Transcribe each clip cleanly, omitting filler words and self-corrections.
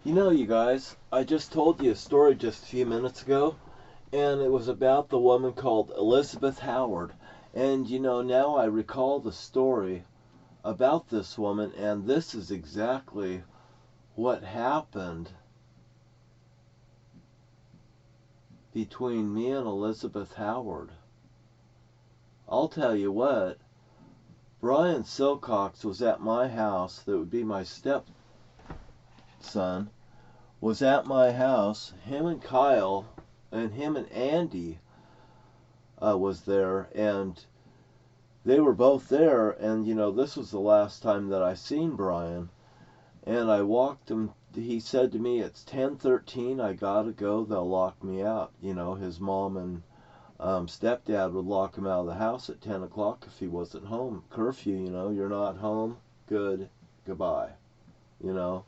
You know, you guys, I just told you a story just a few minutes ago, and it was about the woman called Elizabath Howard. And now I recall the story about this woman, and this is exactly what happened between me and Elizabath Howard. I'll tell you what, Brian Silcox was at my house, that would be my stepson, was at my house. Him and Kyle and him and Andy was there, and they were both there. And this was the last time that I seen Brian. And I walked him. He said to me, "It's 10:13. I gotta go. They'll lock me out." His mom and stepdad would lock him out of the house at 10 o'clock if he wasn't home. Curfew. You're not home. Good. Goodbye. You know.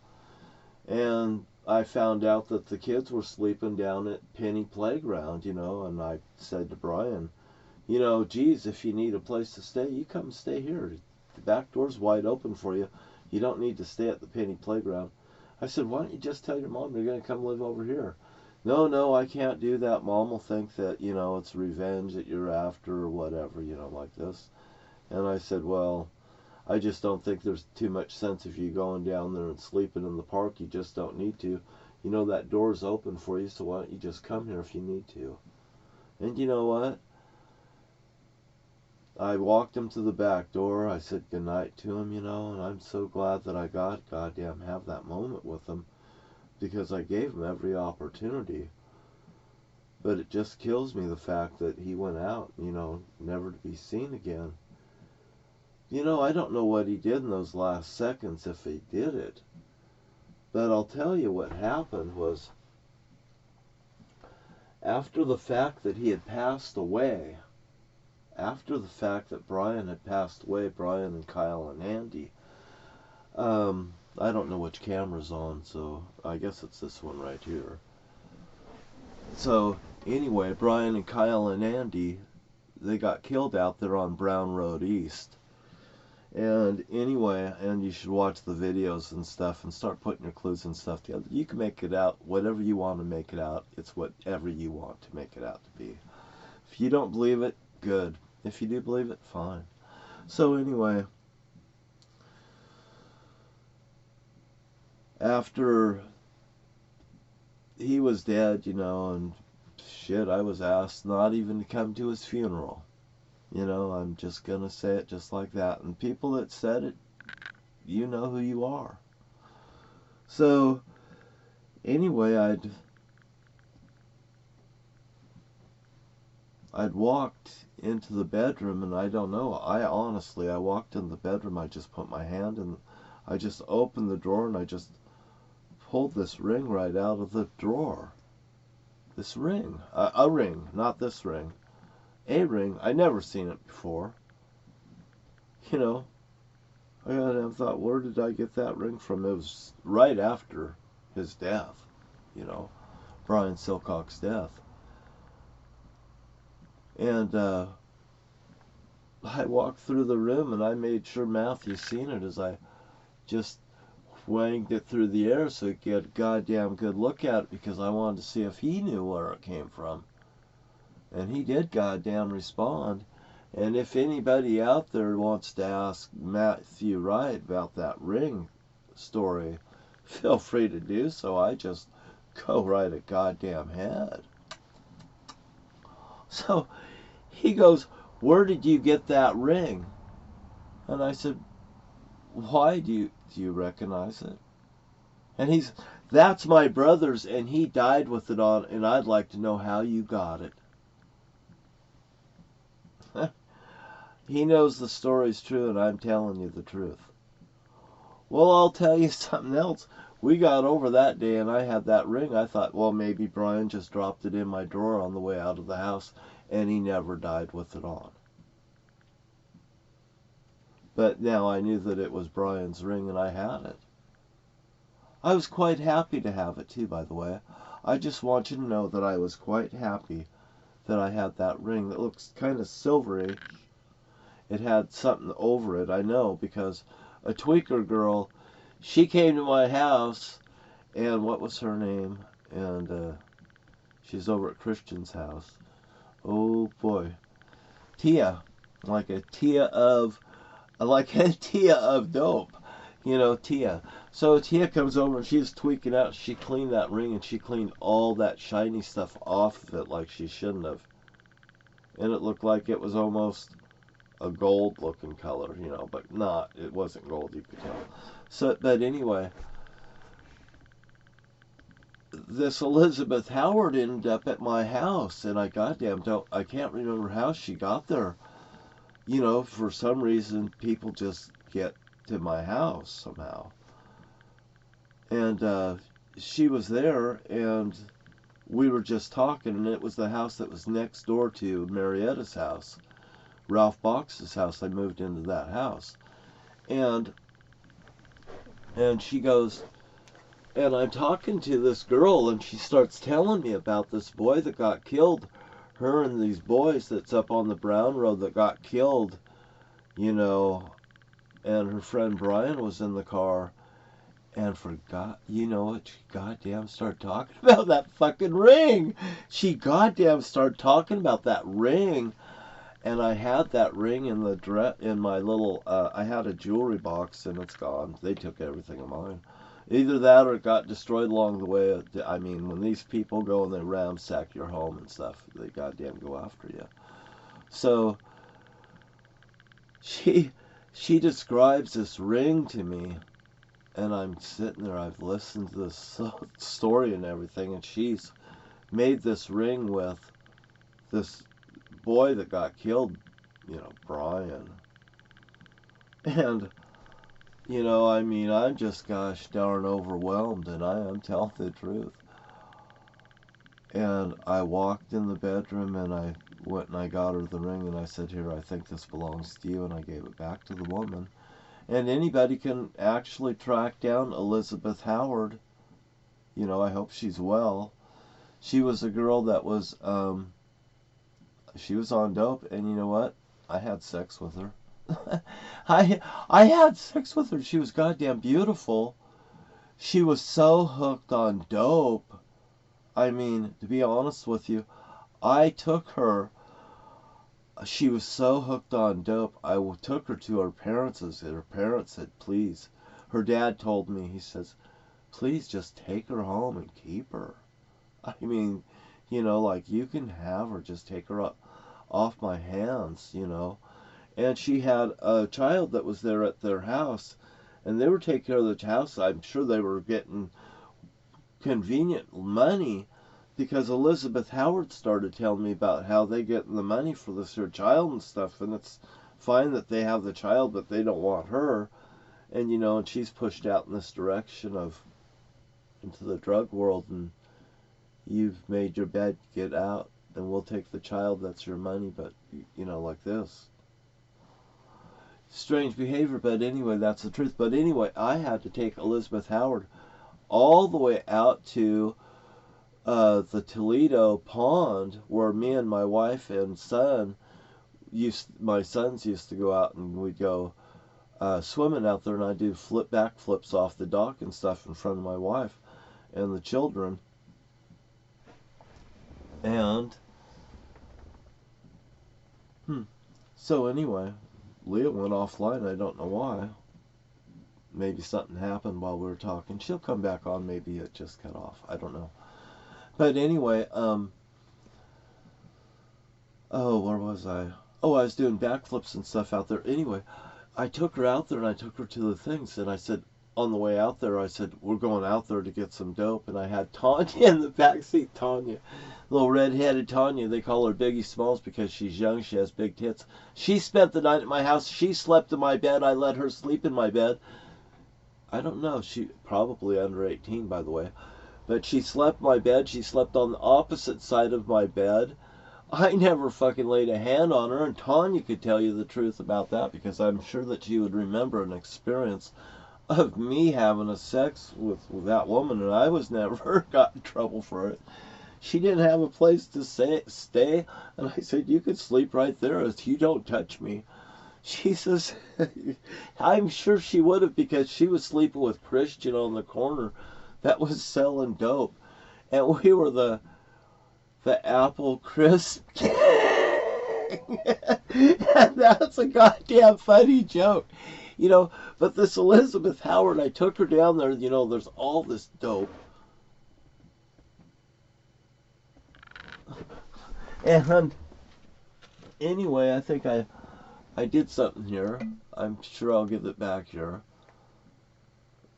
And I found out that the kids were sleeping down at Penny Playground, and I said to Brian, geez, if you need a place to stay, you come stay here. The back door's wide open for you. You don't need to stay at the Penny Playground. I said, why don't you just tell your mom you're going to come live over here? No, I can't do that. Mom will think that, it's revenge that you're after or whatever, like this. And I said, well, I just don't think there's too much sense of you going down there and sleeping in the park. You just don't need to. That door's open for you, so why don't you just come here if you need to? And you know what? I walked him to the back door. I said goodnight to him, and I'm so glad that I got goddamn have that moment with him, because I gave him every opportunity. But it just kills me, the fact that he went out, never to be seen again. I don't know what he did in those last seconds, if he did it. But I'll tell you what happened was, after the fact that he had passed away, after the fact that Brian had passed away, Brian and Kyle and Andy, I don't know which camera's on, so I guess it's this one right here. So anyway, Brian and Kyle and Andy, they got killed out there on Brown Road East. And anyway, and you should watch the videos and stuff and start putting your clues and stuff together. You can make it out whatever you want to make it out. It's whatever you want to make it out to be. If you don't believe it, good. If you do believe it, fine. So anyway, after he was dead, and shit, I was asked not even to come to his funeral. I'm just going to say it just like that. And people that said it, you know who you are. So, anyway, I'd walked into the bedroom, and I don't know, I walked in the bedroom, I just put my hand in, I just opened the drawer, and I just pulled this ring right out of the drawer. This ring. A ring, not this ring. A ring. I never seen it before. I thought, where did I get that ring from? It was right after his death, Brian Silcox's death. And I walked through the room, and I made sure Matthew seen it as I just wanged it through the air so he could get a goddamn good look at it, because I wanted to see if he knew where it came from. And he did goddamn respond. And if anybody out there wants to ask Matthew Wright about that ring story, feel free to do so. I just go right at goddamn head. So he goes, where did you get that ring? And I said, why do you recognize it? And he's, that's my brother's, and he died with it on, and I'd like to know how you got it. He knows the story's true, and I'm telling you the truth. Well, I'll tell you something else. We got over that day, and I had that ring. I thought, well, maybe Brian just dropped it in my drawer on the way out of the house, and he never died with it on. But now I knew that it was Brian's ring, and I had it. I was quite happy to have it, too, by the way. I just want you to know that I was quite happy that I had that ring that looks kind of silvery. It had something over it, I know, because a tweaker girl, she came to my house, And what was her name? And she's over at Christian's house. Oh boy, Tia, like a Tia of dope, Tia. So Tia comes over and she's tweaking out. She cleaned that ring and she cleaned all that shiny stuff off of it like she shouldn't have, and it looked like it was almost a gold looking color, but not. It wasn't gold, you could tell. So, but anyway, this Elizabath Howard ended up at my house, and I can't remember how she got there. For some reason, people just get to my house somehow. And she was there, and we were just talking, and it was the house that was next door to Marietta's house. Ralph Box's house. I moved into that house. And she goes, and I'm talking to this girl, and she starts telling me about this boy that got killed. Her and these boys that's up on the Brown Road that got killed, and her friend Brian was in the car. And you know what? She goddamn started talking about that fucking ring. She goddamn started talking about that ring. And I had that ring in my little, I had a jewelry box and it's gone. They took everything of mine. Either that or it got destroyed along the way. I mean, when these people go and they ransack your home and stuff, they goddamn go after you. So, she describes this ring to me, and I'm sitting there, I've listened to this story and everything, and she's made this ring with this boy that got killed, Brian. And, I mean, I'm just gosh darn overwhelmed, and I am telling the truth. And I walked in the bedroom, and I went and I got her the ring, and I said, here, I think this belongs to you, and I gave it back to the woman. And anybody can actually track down Elizabath Howard. I hope she's well. She was a girl that was, she was on dope, and you know what? I had sex with her. I had sex with her. She was goddamn beautiful. She was so hooked on dope. I mean, to be honest with you, I took her. She was so hooked on dope. I took her to her parents, and her parents said, please. Her dad told me, he says, please just take her home and keep her. I mean, like you can have her, just take her off my hands, And she had a child that was there at their house, and they were taking care of the house. I'm sure they were getting convenient money, because Elizabath Howard started telling me about how they get the money for this her child and stuff, and it's fine that they have the child, but they don't want her. And and she's pushed out in this direction into the drug world, and you've made your bed, get out, and we'll take the child, that's your money, but like this. Strange behavior, but anyway, that's the truth. But anyway, I had to take Elizabath Howard all the way out to the Toledo pond, where me and my wife and son my sons used to go out, and we'd go swimming out there, and I'd do backflips off the dock and stuff in front of my wife and the children. And so anyway, Leah went offline. I don't know why. Maybe something happened while we were talking. She'll come back on. Maybe it just cut off. I don't know. But anyway, oh, where was I? Oh, I was doing backflips and stuff out there. Anyway, I took her out there, and I took her to the things, and I said, on the way out there, I said, we're going out there to get some dope, and I had Tanya in the back seat. Tanya, little red-headed Tanya. They call her Biggie Smalls because she's young. She has big tits. She spent the night at my house. She slept in my bed. I let her sleep in my bed. I don't know. She probably under 18, by the way. But she slept in my bed. She slept on the opposite side of my bed. I never fucking laid a hand on her, and Tanya could tell you the truth about that, because I'm sure that she would remember an experience of me having a sex with that woman, and I was never got in trouble for it. She didn't have a place to stay, and I said, you could sleep right there if you don't touch me. She says, I'm sure she would have, because she was sleeping with Christian on the corner. that was selling dope, and we were the apple crisp. And that's a goddamn funny joke, you know. But this Elizabath Howard, I took her down there. You know, there's all this dope, and anyway, I think I did something here. I'm sure I'll give it back here.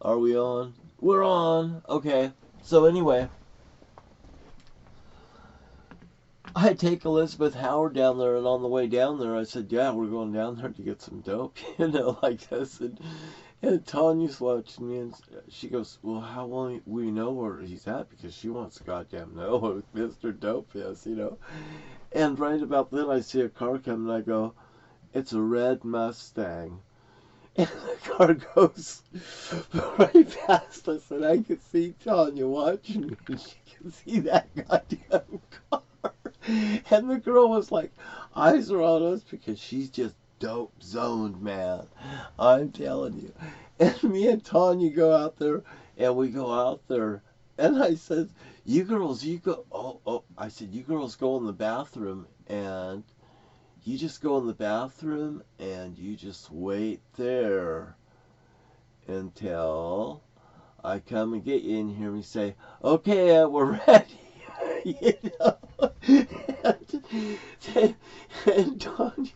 Are we on? We're on. Okay. So anyway, I take Elizabath Howard down there, and on the way down there, I said, "Yeah, we're going down there to get some dope," you know, like this. And Tanya's watching me, and she goes, "Well, how will we know where he's at? Because she wants to goddamn know where Mr. Dope is, you know." And right about then, I see a car coming, and I go, "It's a red Mustang." And the car goes right past us, and I can see Tanya watching me, and she can see that goddamn car. And the girl was like, eyes are on us because she's just dope zoned, man. I'm telling you. And me and Tanya go out there, and we go out there, and I said, "You girls, you go." Oh, I said, "You girls go in the bathroom, and you just go in the bathroom, and you just wait there until I come and get you." And hear me say, "Okay, we're ready." You know, and Tanya,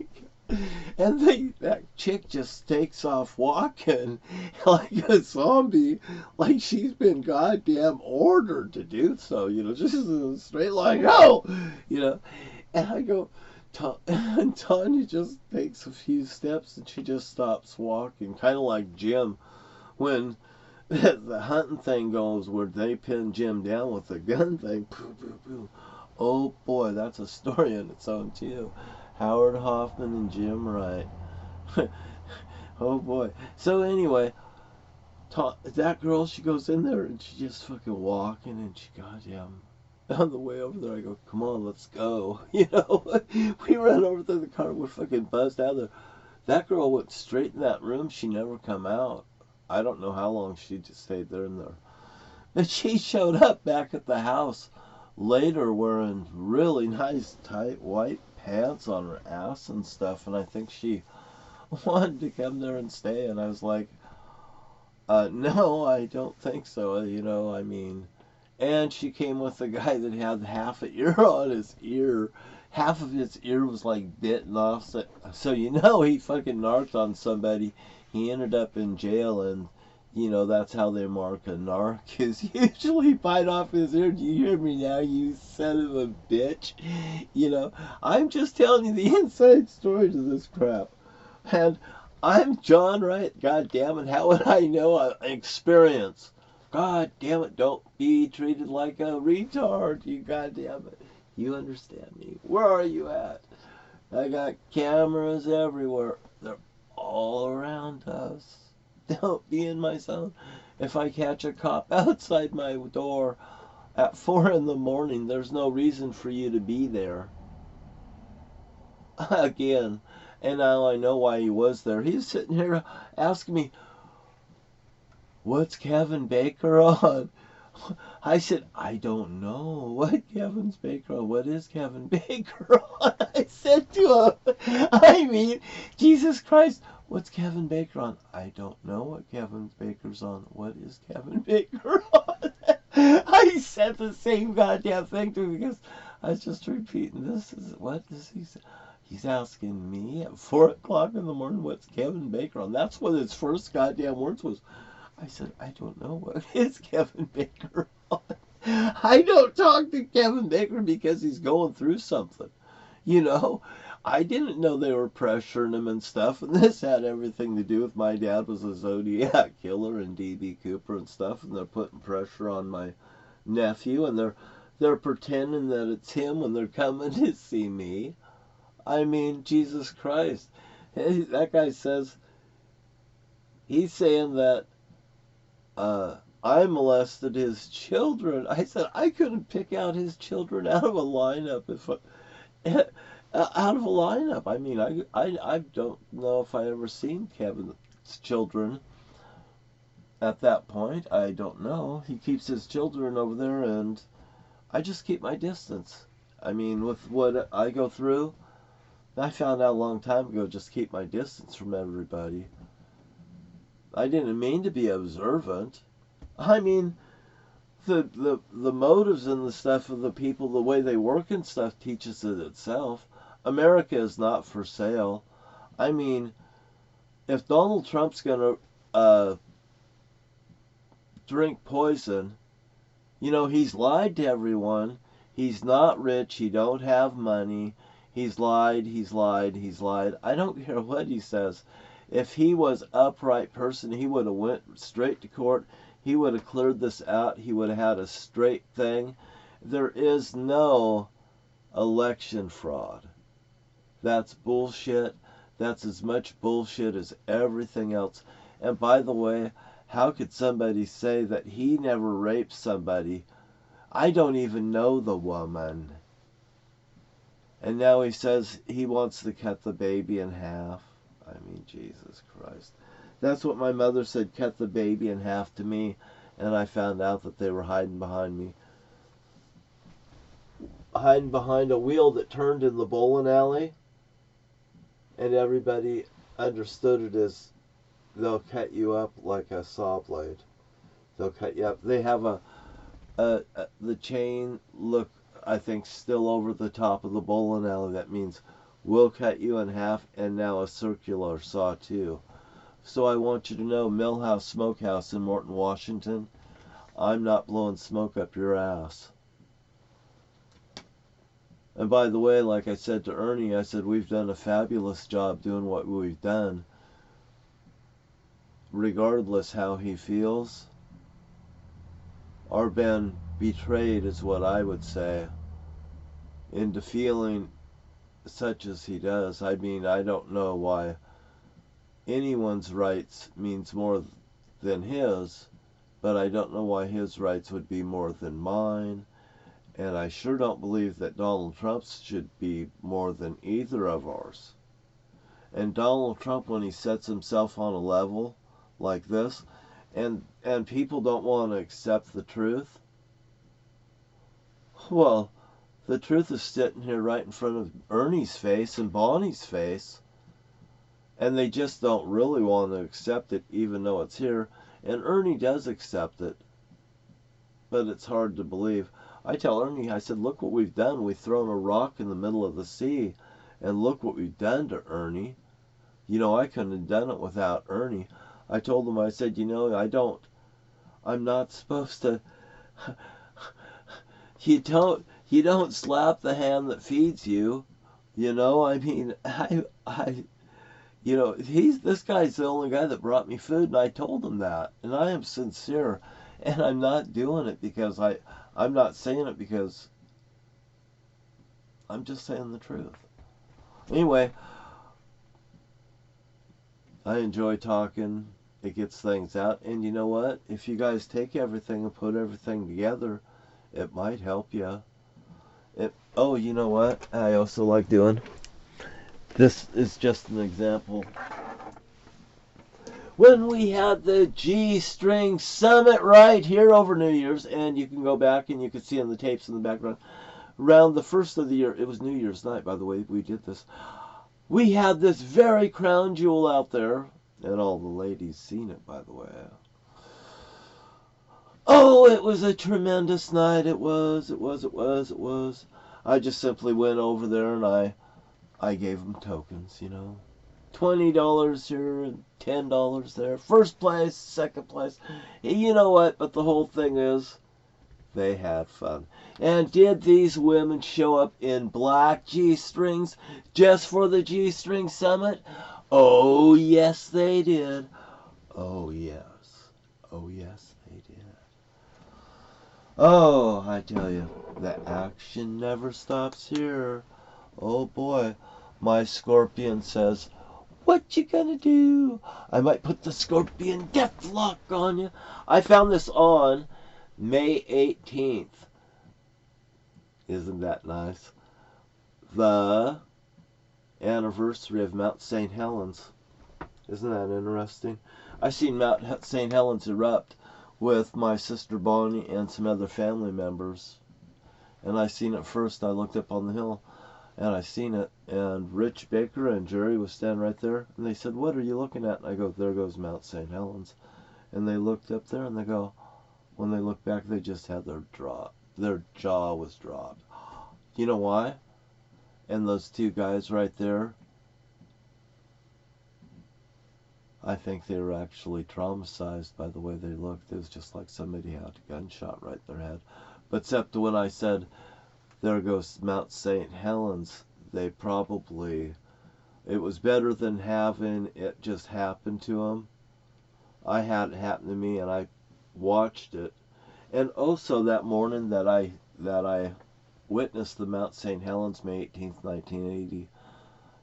and that chick just takes off walking like a zombie, like she's been goddamn ordered to do so, you know, just in a straight line, go, you know. And I go, and Tanya just takes a few steps, and she just stops walking, kind of like Jim when the hunting thing goes, where they pin Jim down with the gun thing. Poo, poo, poo. Oh boy, that's a story in its own too. Howard Hoffman and Jim Wright. Oh boy. So anyway, that girl, she goes in there and she just fucking walking, and she goddamn, on the way over there, I go, "Come on, let's go." You know, we ran over to the car, we're fucking buzzed out of there. That girl went straight in that room. She never come out. I don't know how long she just stayed there in there. But she showed up back at the house later wearing really nice tight white pants on her ass and stuff. And I think she wanted to come there and stay. And I was like, no, I don't think so. You know, I mean, and she came with a guy that had half an ear on his ear. Half of his ear was like bitten off. So you know, he fucking narked on somebody. He ended up in jail, and you know that's how they mark a narc, is usually bite off his ear. Do you hear me now, you son of a bitch? You know, I'm just telling you the inside story to this crap. And I'm John Wright, god damn it, how would I know? Experience. God damn it, don't be treated like a retard, you goddamn it. You understand me. Where are you at? I got cameras everywhere. They're all around us. Don't be in my zone. If I catch a cop outside my door at 4 in the morning, there's no reason for you to be there. Again, and now I know why he was there. He was sitting here asking me, "What's Kevin Baker on?" I said, "I don't know what Kevin's Baker on. What is Kevin Baker on?" I said to him, I mean, Jesus Christ, what's Kevin Baker on? "I don't know what Kevin Baker's on. What is Kevin Baker on?" I said the same goddamn thing to him because I was just repeating this. What does he say? He's asking me at 4 o'clock in the morning, what's Kevin Baker on? That's what his first goddamn words was. I said, "I don't know what is Kevin Baker on." I don't talk to Kevin Baker because he's going through something. You know, I didn't know they were pressuring him and stuff, and this had everything to do with my dad was a Zodiac killer and D.B. Cooper and stuff, and they're putting pressure on my nephew, and they're pretending that it's him when they're coming to see me. I mean, Jesus Christ. That guy says, he's saying that I molested his children. I said I couldn't pick out his children out of a lineup out of a lineup. I mean, I don't know if I ever seen Kevin's children. at that point, I don't know. He keeps his children over there, and I just keep my distance. I mean, with what I go through, I found out a long time ago, just keep my distance from everybody. I didn't mean to be observant. I mean, the motives and the stuff of the people, the way they work and stuff teaches it itself. America is not for sale. I mean, if Donald Trump's gonna drink poison, you know, he's lied to everyone. He's not rich. He don't have money. He's lied. He's lied. He's lied. I don't care what he says. If he was an upright person, he would have went straight to court. He would have cleared this out. He would have had a straight thing. There is no election fraud. That's bullshit. That's as much bullshit as everything else. And by the way, how could somebody say that he never raped somebody? I don't even know the woman. And now he says he wants to cut the baby in half. I mean, Jesus Christ. That's what my mother said, cut the baby in half to me. And I found out that they were hiding behind me. Hiding behind a wheel that turned in the bowling alley. And everybody understood it as they'll cut you up like a saw blade. They'll cut you up. They have the chain look, I think, still over the top of the bowling alley. That means we'll cut you in half, and now a circular saw too. So I want you to know, Millhouse Smokehouse in Morton, Washington, I'm not blowing smoke up your ass. And by the way, like I said to Ernie, I said we've done a fabulous job doing what we've done. Regardless how he feels, or been betrayed is what I would say, into feeling such as he does. I mean, I don't know why anyone's rights means more than his, but I don't know why his rights would be more than mine. And I sure don't believe that Donald Trump's should be more than either of ours. And Donald Trump, when he sets himself on a level like this, and people don't want to accept the truth, well, the truth is sitting here right in front of Ernie's face and Bonnie's face, and they just don't really want to accept it, even though it's here. And Ernie does accept it, but it's hard to believe. I tell Ernie, I said, look what we've done. We've thrown a rock in the middle of the sea, and look what we've done to Ernie. You know, I couldn't have done it without Ernie. I told him, I said, you know, I'm not supposed to, you don't slap the hand that feeds you. You know, I mean, you know, this guy's the only guy that brought me food, and I told him that. And I am sincere. And I'm not doing it because I'm not saying it because I'm just saying the truth. Anyway, I enjoy talking. It gets things out. And you know what? If you guys take everything and put everything together, it might help you. Oh, you know what I also like doing? This is just an example. When we had the G-String Summit right here over New Year's, and you can go back and you can see on the tapes in the background, around the first of the year, it was New Year's night, by the way, we did this. We had this very crown jewel out there, and all the ladies seen it, by the way. Oh, it was a tremendous night. It was. I just simply went over there and I gave them tokens, you know. $20 here and $10 there. First place, second place. You know what? But the whole thing is, they had fun. And did these women show up in black G-strings just for the G-String Summit? Oh, yes, they did. Oh, yes. Oh, yes, they did. Oh, I tell you, the action never stops here. Oh, boy. My scorpion says, what you gonna do? I might put the scorpion death lock on you. I found this on May 18th. Isn't that nice? The anniversary of Mount St. Helens. Isn't that interesting? I seen Mount St. Helens erupt with my sister Bonnie and some other family members. And I seen it first. I looked up on the hill and I seen it. And Rich Baker and Jerry was standing right there. And they said, "What are you looking at?" And I go, "There goes Mount St. Helens." And they looked up there and they go, when they looked back, they just had their jaw was dropped. You know why? And those two guys right there, I think they were actually traumatized by the way they looked. It was just like somebody had a gunshot right in their head. But except when I said, "There goes Mount St. Helens," they probably, it was better than having it just happen to them. I had it happen to me and I watched it. And also that morning that I witnessed the Mount St. Helens, May 18th, 1980,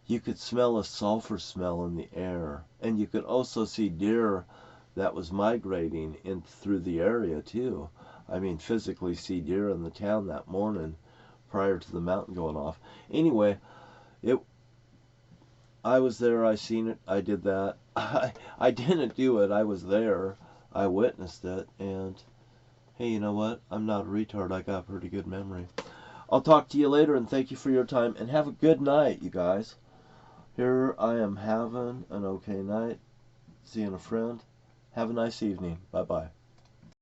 you could smell a sulfur smell in the air. And you could also see deer that was migrating in through the area too. I mean, physically see deer in the town that morning prior to the mountain going off. Anyway, I was there, I seen it, I did that. I didn't do it, I was there. I witnessed it, and hey, you know what? I'm not a retard, I got a pretty good memory. I'll talk to you later, and thank you for your time, and have a good night, you guys. Here I am having an okay night, seeing a friend. Have a nice evening. Bye-bye.